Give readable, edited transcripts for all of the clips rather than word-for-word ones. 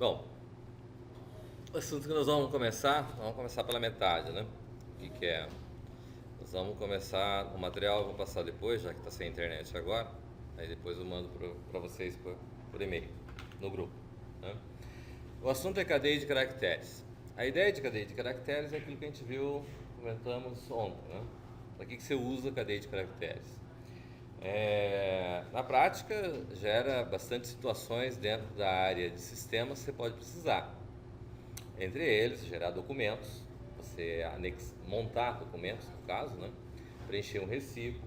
Bom, o assunto que nós vamos começar pela metade, né? O que é? Nós vamos começar, o material eu vou passar depois, já que está sem internet agora, aí depois eu mando para vocês por e-mail, no grupo, né? O assunto é cadeia de caracteres. A ideia de cadeia de caracteres é aquilo que a gente viu, comentamos ontem, né? Para que você usa a cadeia de caracteres? Na prática, gera bastante situações dentro da área de sistemas que você pode precisar. Entre eles, gerar documentos, você montar documentos, no caso, né? Preencher um recibo,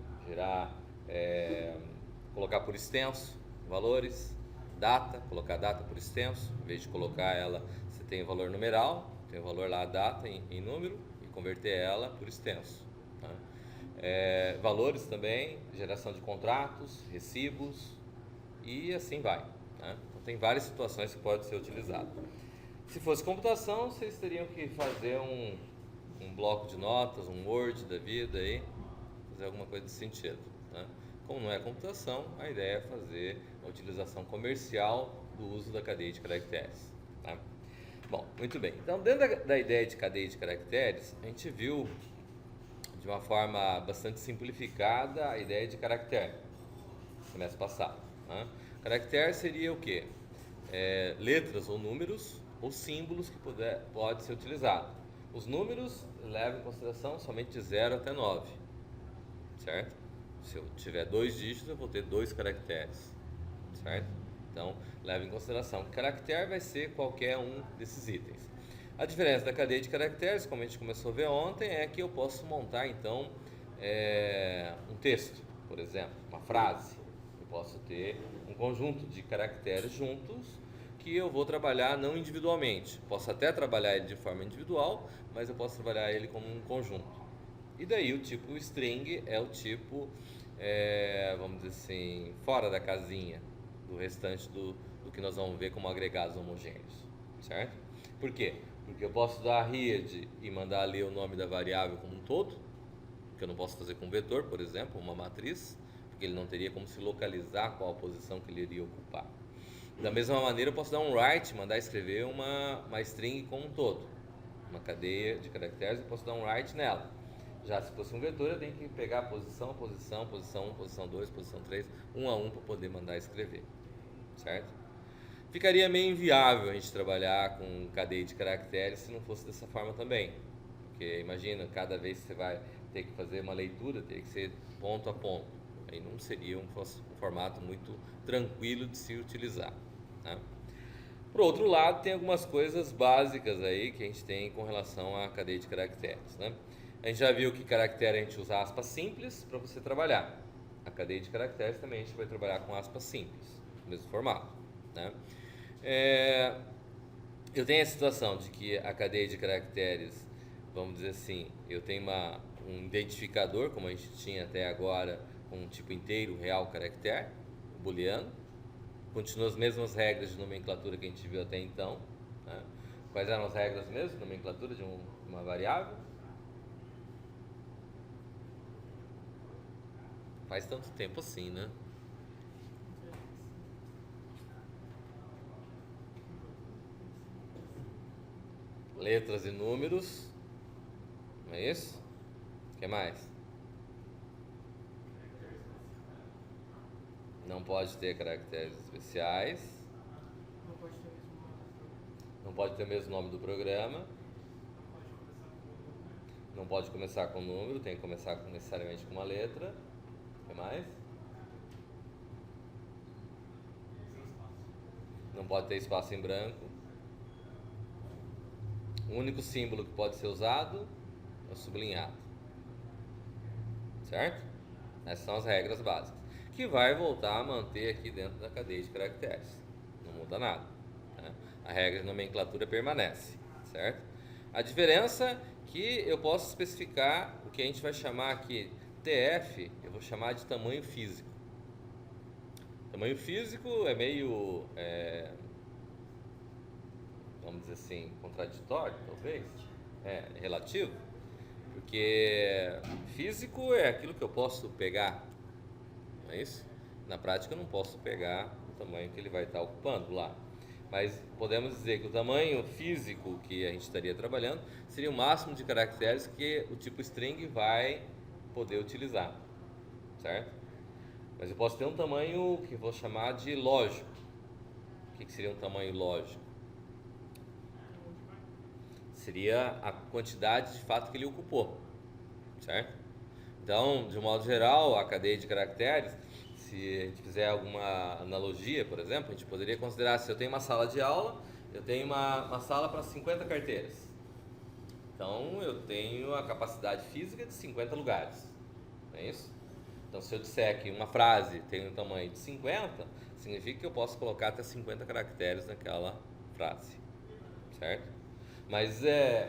colocar por extenso valores, data, colocar data por extenso, em vez de colocar ela, você tem o valor numeral, tem o valor lá, a data em número, e converter ela por extenso. Tá? Valores também, geração de contratos, recibos e assim vai. Tá? Então tem várias situações que pode ser utilizado. Se fosse computação, vocês teriam que fazer um bloco de notas, um Word da vida aí, fazer alguma coisa desse sentido. Tá? Como não é computação, a ideia é fazer a utilização comercial do uso da cadeia de caracteres. Tá? Bom, muito bem. Então, dentro da ideia de cadeia de caracteres, a gente viu de uma forma bastante simplificada a ideia de caractere, no semestre passado. Né? Caractere seria o quê? Letras ou números ou símbolos que pode ser utilizado. Os números levam em consideração somente de 0 até 9, certo? Se eu tiver 2 dígitos, eu vou ter 2 caracteres, certo? Então, leva em consideração que caractere vai ser qualquer um desses itens. A diferença da cadeia de caracteres, como a gente começou a ver ontem, é que eu posso montar, então, um texto, por exemplo, uma frase. Eu posso ter um conjunto de caracteres juntos que eu vou trabalhar não individualmente. Posso até trabalhar ele de forma individual, mas eu posso trabalhar ele como um conjunto. E daí o tipo string é o tipo, vamos dizer assim, fora da casinha do restante do que nós vamos ver como agregados homogêneos, certo? Por quê? Porque eu posso dar read e mandar ali o nome da variável como um todo, que eu não posso fazer com vetor, por exemplo, uma matriz, porque ele não teria como se localizar qual a posição que ele iria ocupar. Da mesma maneira, eu posso dar um write, mandar escrever uma string como um todo, uma cadeia de caracteres, eu posso dar um write nela. Já se fosse um vetor, eu tenho que pegar a posição 1, posição 2, posição 3, um a um para poder mandar escrever, certo? Ficaria meio inviável a gente trabalhar com cadeia de caracteres se não fosse dessa forma também. Porque imagina, cada vez que você vai ter que fazer uma leitura, teria que ser ponto a ponto. Aí não seria um formato muito tranquilo de se utilizar. Tá? Por outro lado, tem algumas coisas básicas aí que a gente tem com relação à cadeia de caracteres. Né? A gente já viu que caractere a gente usa aspas simples para você trabalhar. A cadeia de caracteres também a gente vai trabalhar com aspas simples, no mesmo formato. Né? Eu tenho a situação de que a cadeia de caracteres, vamos dizer assim, eu tenho um identificador, como a gente tinha até agora, com um tipo inteiro, real, caractere, booleano. Continua as mesmas regras de nomenclatura que a gente viu até então. Né? Quais eram as regras mesmo de nomenclatura de uma variável? Faz tanto tempo assim, né? Letras e números, não é isso? O que mais? Não pode ter caracteres especiais. Não pode ter o mesmo nome do programa. Não pode começar com número, tem que começar necessariamente com uma letra. O que mais? Não pode ter espaço em branco. O único símbolo que pode ser usado é o sublinhado. Certo? Essas são as regras básicas. Que vai voltar a manter aqui dentro da cadeia de caracteres. Não muda nada. Né? A regra de nomenclatura permanece. Certo? A diferença é que eu posso especificar o que a gente vai chamar aqui TF, eu vou chamar de tamanho físico. Tamanho físico é meio... vamos dizer assim, contraditório, talvez, relativo, porque físico é aquilo que eu posso pegar, não é isso? Na prática eu não posso pegar o tamanho que ele vai estar ocupando lá, Mas podemos dizer que o tamanho físico que a gente estaria trabalhando seria o máximo de caracteres que o tipo string vai poder utilizar, certo? Mas eu posso ter um tamanho que eu vou chamar de lógico. O que seria um tamanho lógico? Seria a quantidade de fato que ele ocupou, certo? Então, de um modo geral, a cadeia de caracteres, se a gente fizer alguma analogia, por exemplo, a gente poderia considerar, se eu tenho uma sala de aula, eu tenho uma sala para 50 carteiras. Então, eu tenho a capacidade física de 50 lugares, não é isso? Então, se eu disser que uma frase tem um tamanho de 50, significa que eu posso colocar até 50 caracteres naquela frase, certo? Mas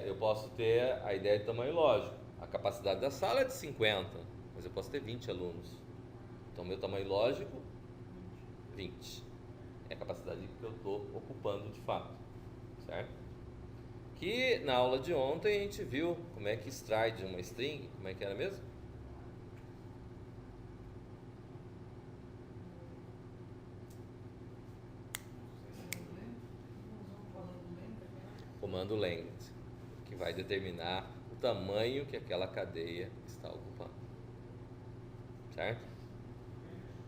eu posso ter a ideia de tamanho lógico. A capacidade da sala é de 50, mas eu posso ter 20 alunos. Então, meu tamanho lógico, 20. É a capacidade que eu estou ocupando de fato, certo? Que na aula de ontem a gente viu como é que extrai de uma string, como é que era mesmo? Comando length, que vai determinar o tamanho que aquela cadeia está ocupando, certo?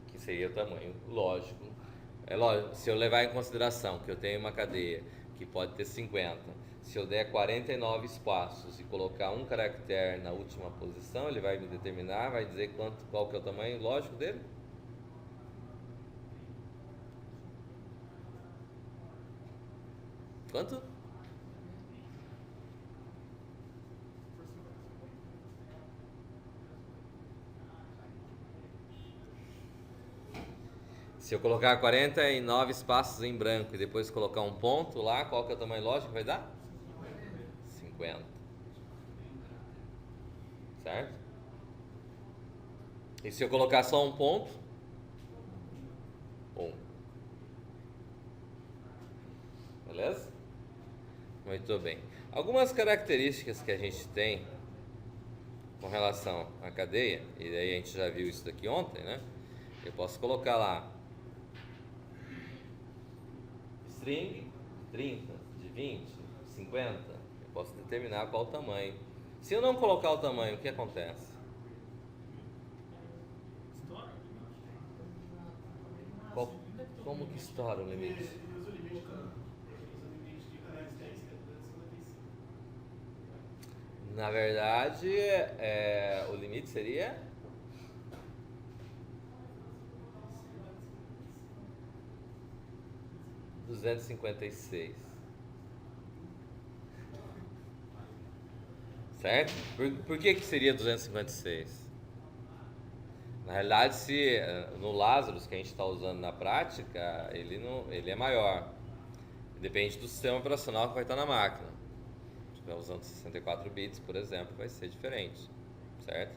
Que seria o tamanho lógico. É lógico, se eu levar em consideração que eu tenho uma cadeia que pode ter 50, se eu der 49 espaços e colocar um caractere na última posição, ele vai me determinar, vai dizer qual que é o tamanho lógico dele? Quanto? Se eu colocar 49 espaços em branco e depois colocar um ponto lá, qual que é o tamanho lógico que vai dar? 50. Certo? E se eu colocar só um ponto? 1. Beleza? Muito bem. Algumas características que a gente tem com relação à cadeia, e daí a gente já viu isso daqui ontem, né? Eu posso colocar lá string de 30, de 20, de 50. Eu posso determinar qual o tamanho. Se eu não colocar o tamanho, o que acontece? Como que estoura o limite? Na verdade, o limite seria 256. Certo? Por que seria 256? Na realidade, se no Lazarus que a gente está usando na prática, ele é maior. Depende do sistema operacional que vai estar na máquina. Se estiver usando 64 bits, por exemplo, vai ser diferente, certo?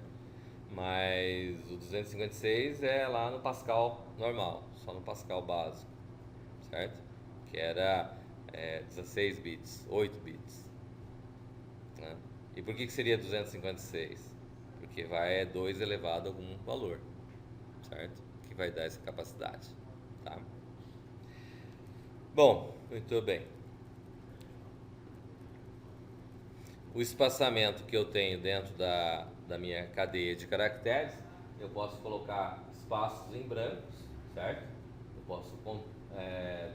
Mas o 256 é lá no Pascal normal, só no Pascal básico, certo? Que era 16 bits, 8 bits, né? E por que seria 256? Porque vai 2 elevado a algum valor, certo? Que vai dar essa capacidade, tá? Bom, muito bem. O espaçamento que eu tenho dentro da minha cadeia de caracteres, eu posso colocar espaços em brancos, certo? Eu posso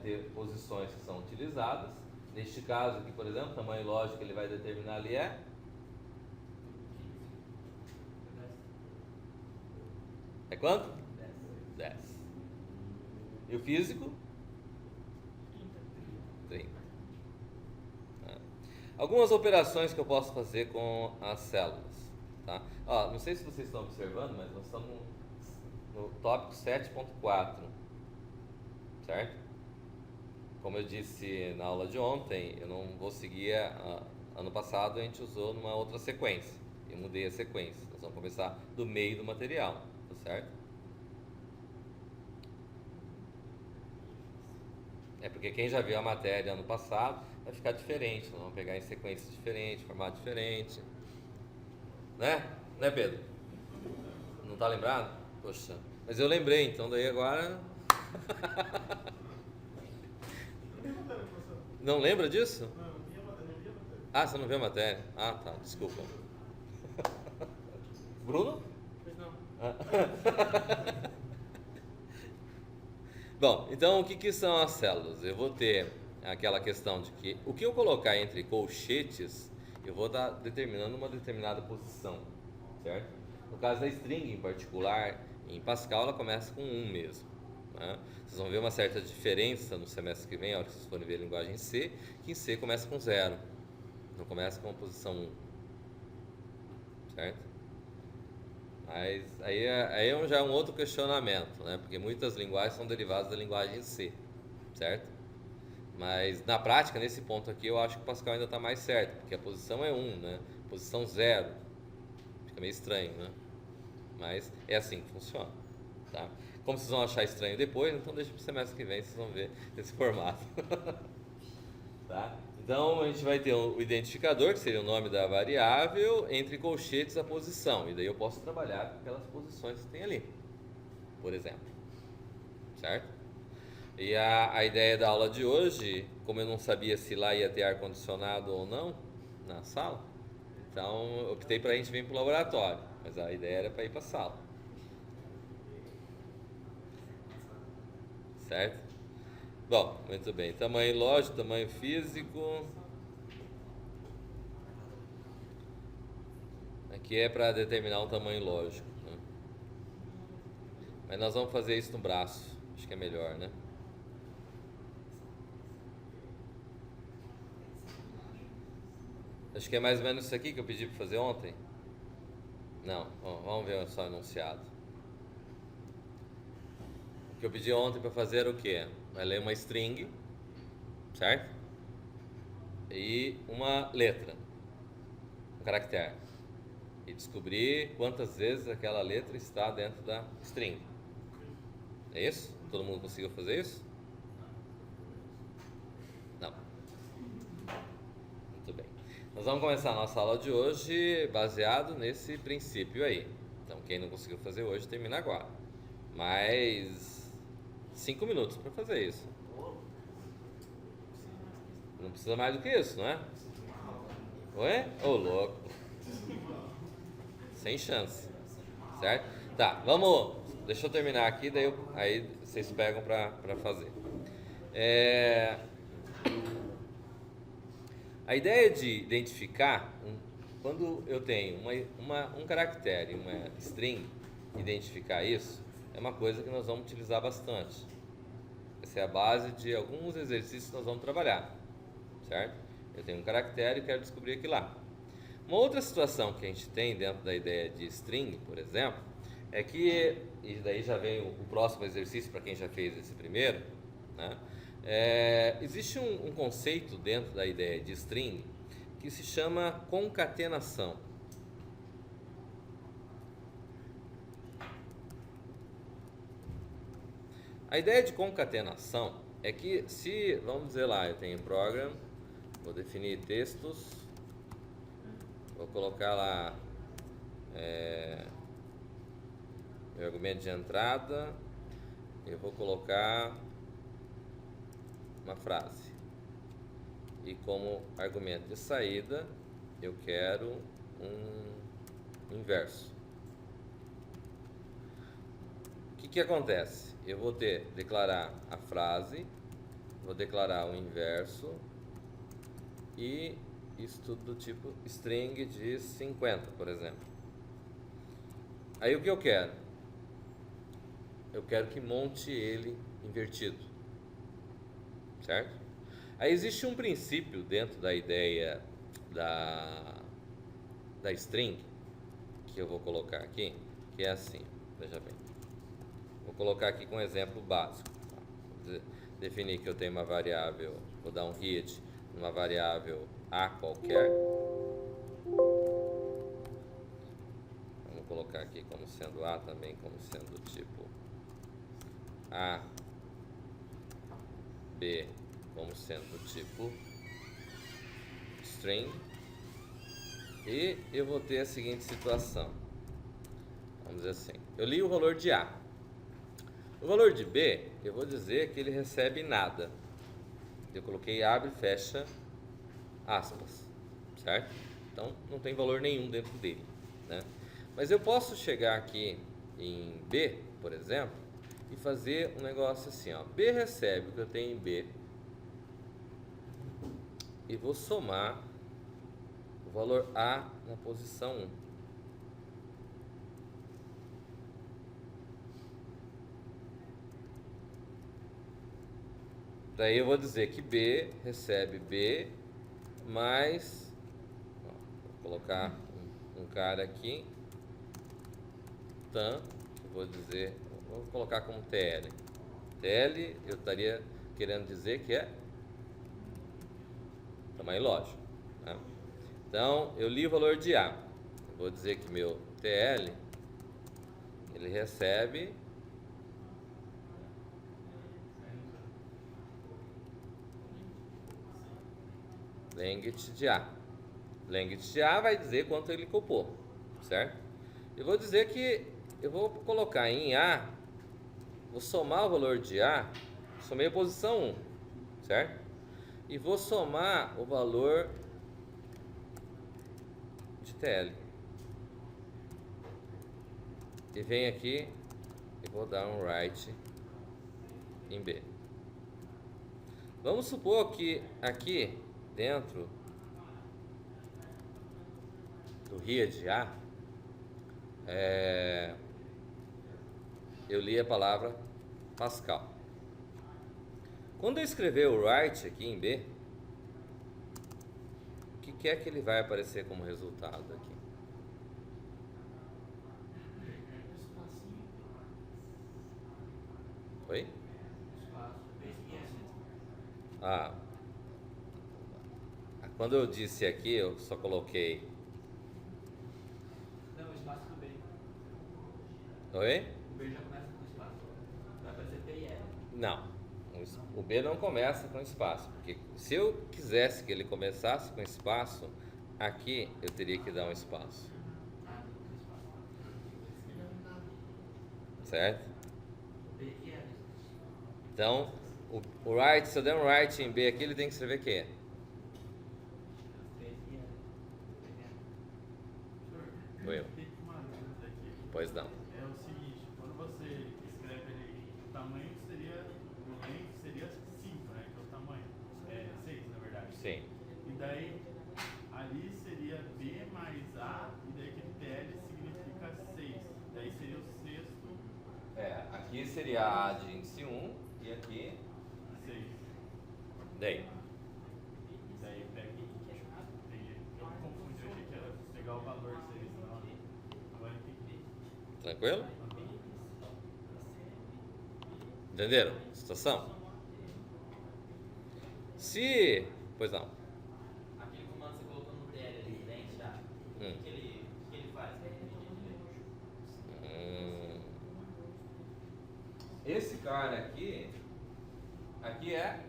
ter posições que são utilizadas. Neste caso aqui, por exemplo, o tamanho lógico que ele vai determinar ali é 10. É quanto? 10. E o físico? 30. Algumas operações que eu posso fazer com as células, tá? Não sei se vocês estão observando, mas nós estamos no tópico 7.4, certo? Como eu disse na aula de ontem, eu não vou seguir ano passado a gente usou numa outra sequência, eu mudei a sequência, nós vamos começar do meio do material, tá certo? É porque quem já viu a matéria ano passado vai ficar diferente, nós vamos pegar em sequências diferentes, formato diferente, né? Né, Pedro? Não tá lembrado? Poxa, mas eu lembrei, então daí agora Não lembra disso? Ah, você não viu a matéria? Ah, tá, desculpa. Bruno? Bom, então o que são as células? Eu vou ter aquela questão de que o que eu colocar entre colchetes, eu vou estar determinando uma determinada posição, certo? No caso da string em particular, em Pascal ela começa com 1 mesmo, né? Vocês vão ver uma certa diferença no semestre que vem, a hora que vocês forem ver a linguagem C, que em C começa com 0, não começa com a posição 1, certo? Mas aí já é um outro questionamento, né? Porque muitas linguagens são derivadas da linguagem C, certo? Mas na prática, nesse ponto aqui, eu acho que o Pascal ainda está mais certo, porque a posição é 1, né? Posição 0, fica meio estranho, né? Mas é assim que funciona, tá? Como vocês vão achar estranho depois, então deixa para o semestre que vem, vocês vão ver esse formato. Tá? Então a gente vai ter o identificador, que seria o nome da variável, entre colchetes a posição. E daí eu posso trabalhar com aquelas posições que tem ali, por exemplo. Certo? E a ideia da aula de hoje, como eu não sabia se lá ia ter ar-condicionado ou não na sala, então optei para a gente vir para o laboratório. Mas a ideia era para ir para a sala. Certo? Bom, muito bem. Tamanho lógico, tamanho físico. Aqui é para determinar um tamanho lógico, né? Mas nós vamos fazer isso no braço. Acho que é melhor, né? Acho que é mais ou menos isso aqui que eu pedi para fazer ontem. Não, vamos ver só o enunciado. O que eu pedi ontem para fazer era o quê? Vai ler uma string, certo? E uma letra, um caractere. E descobrir quantas vezes aquela letra está dentro da string. É isso? Todo mundo conseguiu fazer isso? Não. Muito bem. Nós vamos começar a nossa aula de hoje baseado nesse princípio aí. Então, quem não conseguiu fazer hoje, termina agora. Mais 5 minutos para fazer isso. Não precisa mais do que isso, não é? Oi? Ô, louco. Sem chance. Certo? Tá, vamos. Deixa eu terminar aqui, daí aí vocês pegam para fazer. A ideia de identificar, quando eu tenho um caractere, uma string, identificar isso, é uma coisa que nós vamos utilizar bastante. Essa é a base de alguns exercícios que nós vamos trabalhar, certo? Eu tenho um caractere e quero descobrir aquilo lá. Uma outra situação que a gente tem dentro da ideia de string, por exemplo, é que, e daí já vem o próximo exercício para quem já fez esse primeiro, né? Existe um conceito dentro da ideia de string que se chama concatenação. A ideia de concatenação é que se, vamos dizer lá, eu tenho program, vou definir textos, vou colocar lá meu argumento de entrada, eu vou colocar uma frase. E como argumento de saída, eu quero um inverso. O que acontece? Eu vou declarar a frase, vou declarar o inverso e isso tudo do tipo string de 50, por exemplo. Aí o que eu quero? Eu quero que monte ele invertido, certo? Aí existe um princípio dentro da ideia da string que eu vou colocar aqui, que é assim, veja bem. Vou colocar aqui com um exemplo básico. Vou definir que eu tenho uma variável, vou dar um read numa variável A qualquer. Vamos colocar aqui como sendo A também, como sendo tipo A, B, como sendo tipo string. E eu vou ter a seguinte situação. Vamos dizer assim, eu li o valor de A. O valor de B, eu vou dizer que ele recebe nada. eu coloquei abre, fecha, aspas, certo? Então não tem valor nenhum dentro dele, né? Mas eu posso chegar aqui em B, por exemplo, e fazer um negócio assim, ó. B recebe o que eu tenho em B e vou somar o valor A na posição 1. Daí eu vou dizer que B recebe B mais, ó, vou colocar um cara aqui, tan, eu vou dizer, vou colocar como TL. TL eu estaria querendo dizer que é tamanho lógico, né? Então eu li o valor de A, eu vou dizer que meu TL ele recebe length de A. Length de A vai dizer quanto ele copou, certo? Eu vou dizer que eu vou colocar em A, vou somar o valor de A, somei a posição 1, certo? E vou somar o valor de TL. E venho aqui e vou dar um write em B. Vamos supor que aqui dentro do RIA de A, eu li a palavra Pascal. Quando eu escrever o write aqui em B, o que é que ele vai aparecer como resultado aqui? Oi? Ah, quando eu disse aqui, eu só coloquei. Não, o espaço do B. Oi? O B já começa com espaço. Vai aparecer P e L. Não. O B não começa com espaço, porque se eu quisesse que ele começasse com espaço, aqui eu teria que dar um espaço. Certo? B e L. Então, o write, se eu der um write em B aqui, ele tem que escrever o quê? B e L. Foi eu. Tem uma dúvida aqui. Pois não. É o seguinte, quando você escreve ali, o tamanho seria, o length seria 5, né? Que é o tamanho. É 6, na verdade. Sim. E daí, ali seria B mais A, e daí aquele TL significa 6. Daí seria o sexto Aqui seria A de índice 1 e aqui 6. daí. E daí pega. Eu me confundi, eu achei que era pegar o valor 6, não. Agora entendi. Tranquilo? Entenderam a situação? Se... Pois não. Aquele comando que você colocou no TL ali, lente já. O que ele faz? Esse cara aqui é...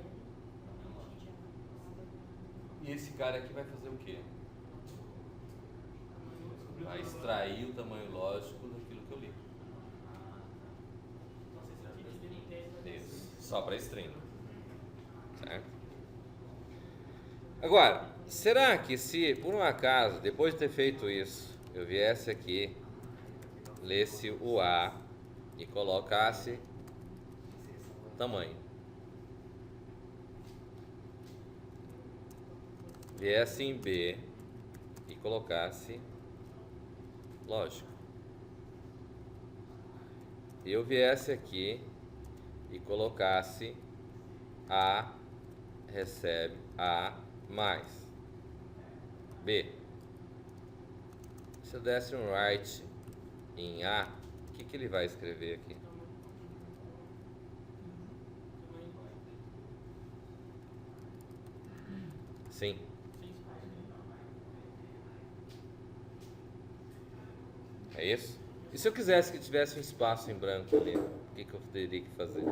E esse cara aqui vai fazer o quê? Vai extrair o tamanho lógico daquilo que eu li. Isso. Só para string. Certo? Agora, será que se por um acaso, depois de ter feito isso, eu viesse aqui, lesse o A e colocasse tamanho, viesse em B e colocasse lógico, e eu viesse aqui e colocasse A recebe A mais B, se eu desse um write em A, o que ele vai escrever aqui? Sim. É isso? E se eu quisesse que tivesse um espaço em branco ali, o que eu teria que fazer?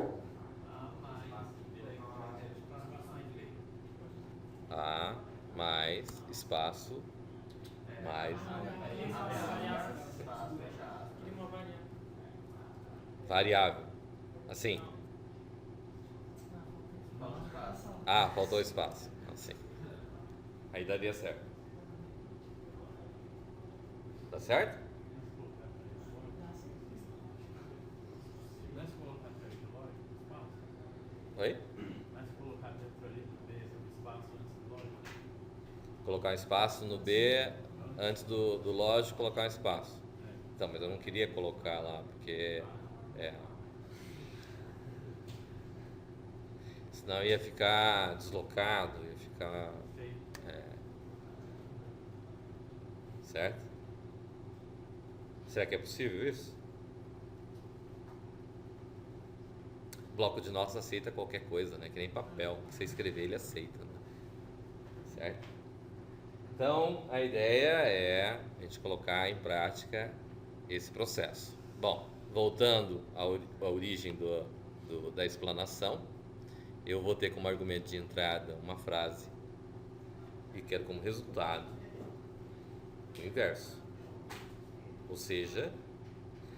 A mais espaço mais variável. Assim. Ah, faltou espaço. Assim. Aí daria certo. Tá certo? Não é se colocar dentro de lógico, espaço? Oi? Não é se colocar dentro ali do B, o espaço antes do lógico? Colocar um espaço no B antes do lógico, colocar um espaço. Então, mas eu não queria colocar lá, porque senão ia ficar deslocado, ia ficar. Certo? Será que é possível isso? Bloco de notas aceita qualquer coisa, né? Que nem papel. Que você escrever, ele aceita, né? Certo? Então, a ideia é a gente colocar em prática esse processo. Bom, voltando à origem da explanação, eu vou ter como argumento de entrada uma frase e quero como resultado o inverso. Ou seja,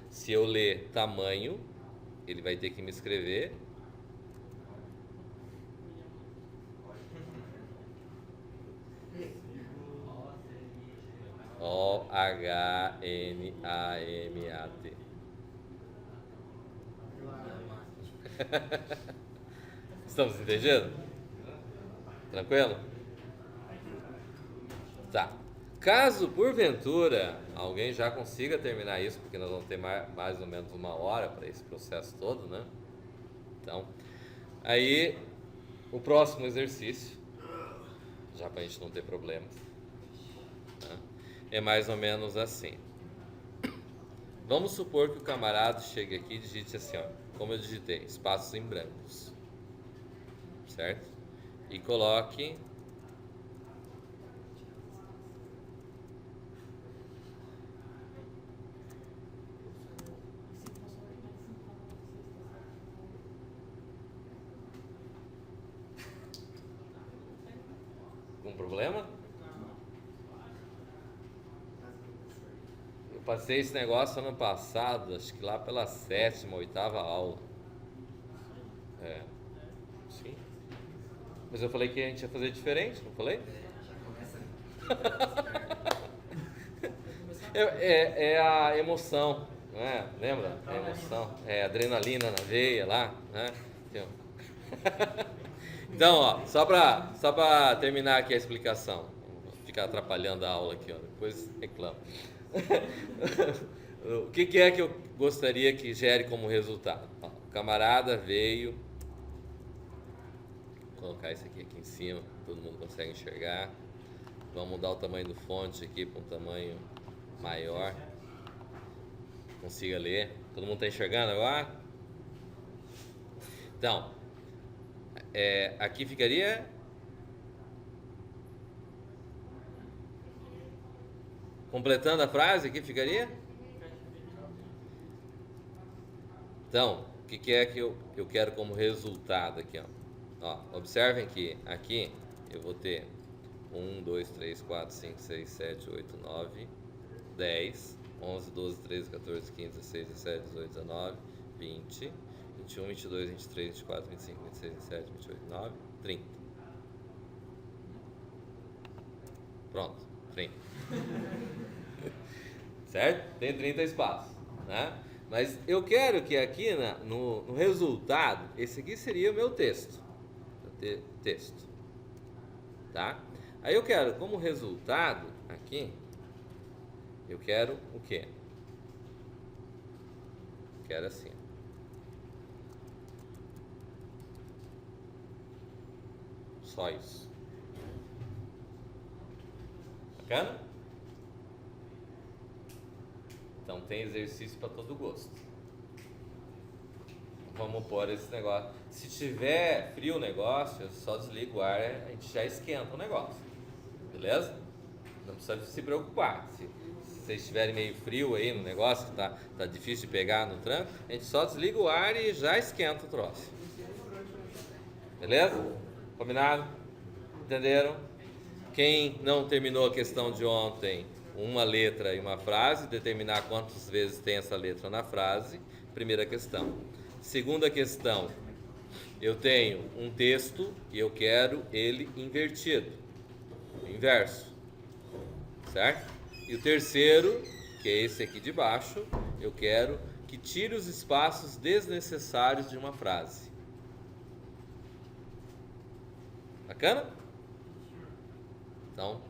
se eu ler tamanho, ele vai ter que me escrever OHNAMAT. Estamos entendendo? Tranquilo? Tá. Caso porventura alguém já consiga terminar isso, porque nós vamos ter mais ou menos 1 hora para esse processo todo, né? Então, aí o próximo exercício, já para a gente não ter problemas, né? É mais ou menos assim. Vamos supor que o camarada chegue aqui e digite assim, ó, como eu digitei, espaços em brancos, certo? E coloque algum problema? Eu passei esse negócio ano passado, acho que lá pela 7ª, 8ª aula. Sim. Mas eu falei que a gente ia fazer diferente, não falei? É a emoção, não é? Lembra? É a emoção. É a adrenalina na veia lá, né? Então, ó, só pra terminar aqui a explicação. Vou ficar atrapalhando a aula aqui, ó. Depois reclamo. O que é que eu gostaria que gere como resultado? Ó, o camarada veio. Vou colocar isso aqui em cima, todo mundo consegue enxergar. Vamos mudar o tamanho do fonte aqui para um tamanho maior. Consiga ler. Todo mundo está enxergando agora? Então, aqui ficaria completando a frase, aqui ficaria? Então, o que é que eu quero como resultado aqui, ó? Observem que aqui eu vou ter 1, 2, 3, 4, 5, 6, 7, 8, 9, 10, 11, 12, 13, 14, 15, 16, 17, 18, 19, 20, 21, 22, 23, 24, 25, 26, 27, 28, 29, 30. Pronto, 30. Certo? Tem 30 espaços, né? Mas eu quero que aqui no resultado, esse aqui seria o meu texto. Texto. Tá? Aí eu quero, como resultado, aqui, eu quero o quê? Quero assim. Só isso. Bacana? Então tem exercício para todo gosto. Vamos pôr esse negócio. Se tiver frio o negócio, eu só desligo o ar, a gente já esquenta o negócio. Beleza? Não precisa se preocupar. Se vocês estiverem meio frio aí no negócio, que tá difícil de pegar no tranco, a gente só desliga o ar e já esquenta o troço. Beleza? Combinado? Entenderam? Quem não terminou a questão de ontem, uma letra e uma frase, determinar quantas vezes tem essa letra na frase, primeira questão. Segunda questão, eu tenho um texto e eu quero ele invertido, inverso, certo? E o terceiro, que é esse aqui de baixo, eu quero que tire os espaços desnecessários de uma frase. Bacana? Então,